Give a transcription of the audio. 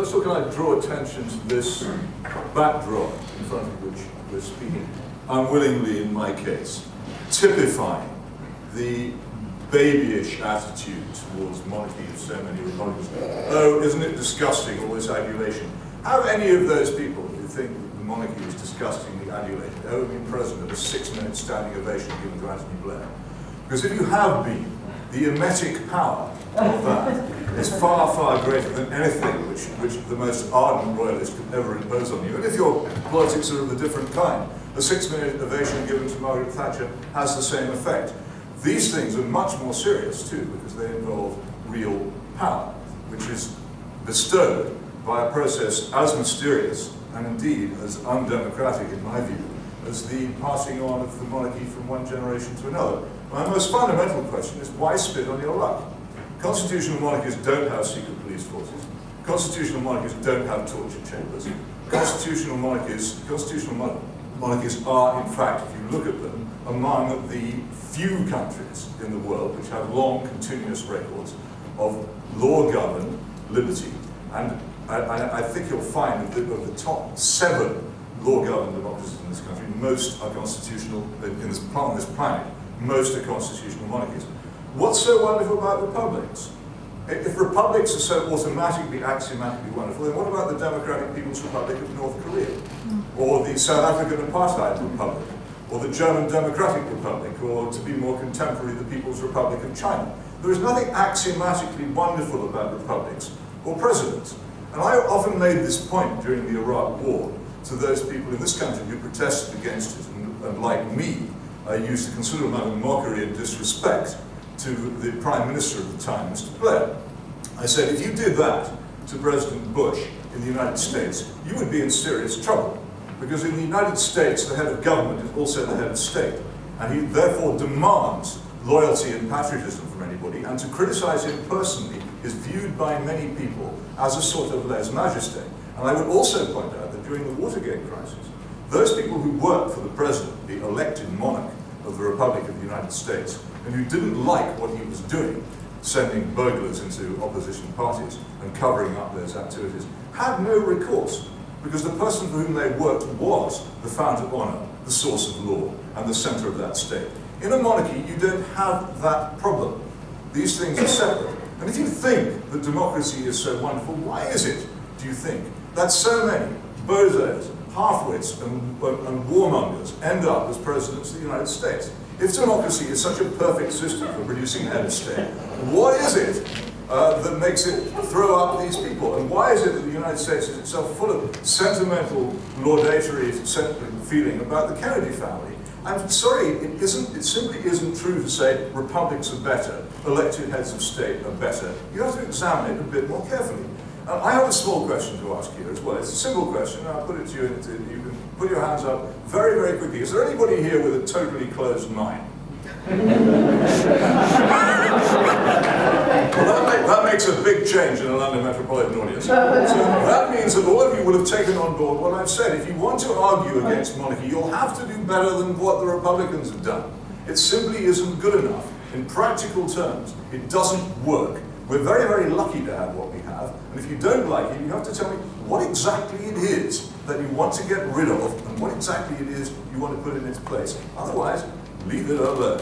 First of all, can I draw attention to this backdrop in front of which we're speaking, unwillingly in my case, typifying the babyish attitude towards monarchy of so many Republicans. Oh, isn't it disgusting, all this adulation? Have any of those people who think that the monarchy is disgustingly adulated ever been present at a 6-minute standing ovation given to Anthony Blair? Because if you have been, the emetic power of that is far, far greater than anything which the most ardent royalist could ever impose on you. And if your politics are of a different kind, a 6-minute ovation given to Margaret Thatcher has the same effect. These things are much more serious too, because they involve real power, which is bestowed by a process as mysterious and indeed as undemocratic in my view as the passing on of the monarchy from one generation to another. My most fundamental question is, why spit on your luck? Constitutional monarchies don't have secret police forces. Constitutional monarchies don't have torture chambers. Constitutional monarchies are, in fact, if you look at them, among the few countries in the world which have long, continuous records of law-governed liberty. And I think you'll find that of the top 7 law-governed democracies in this country, most are constitutional, on this planet, most are constitutional monarchies. What's so wonderful about republics? If republics are so automatically, axiomatically wonderful, then what about the Democratic People's Republic of North Korea? Or the South African Apartheid Republic? Or the German Democratic Republic? Or, to be more contemporary, the People's Republic of China? There is nothing axiomatically wonderful about republics or presidents. And I often made this point during the Iraq War to those people in this country who protested against it, and like me, I used a considerable amount of mockery and disrespect to the Prime Minister at the time, Mr. Blair. I said, if you did that to President Bush in the United States, you would be in serious trouble. Because in the United States, the head of government is also the head of state. And he therefore demands loyalty and patriotism from anybody, and to criticize him personally is viewed by many people as a sort of lèse-majesté. And I would also point out that during the Watergate crisis, those people who worked for the president, the elected monarch of the Republic of the United States, and who didn't like what he was doing, sending burglars into opposition parties and covering up those activities, had no recourse, because the person for whom they worked was the fount of honor, the source of law, and the center of that state. In a monarchy, you don't have that problem. These things are separate. And if you think that democracy is so wonderful, why is it, do you think, that so many bozos, half-wits, and warmongers end up as presidents of the United States? If democracy is such a perfect system for producing a head of state, what is it that makes it throw up these people? And why is it that the United States is itself full of sentimental, laudatory feeling about the Kennedy family? I'm sorry, it simply isn't true to say republics are better, elected heads of state are better. You have to examine it a bit more carefully. I have a small question to ask you as well. It's a simple question, and I'll put it to you, and you can put your hands up very, very quickly. Is there anybody here with a totally closed mind? Well, that makes a big change in a London metropolitan audience. So that means that all of you will have taken on board what I've said. If you want to argue against monarchy, you'll have to do better than what the Republicans have done. It simply isn't good enough. In practical terms, it doesn't work. We're very, very lucky to have what we have, and if you don't like it, you have to tell me what exactly it is that you want to get rid of, and what exactly it is you want to put in its place. Otherwise, leave it alone.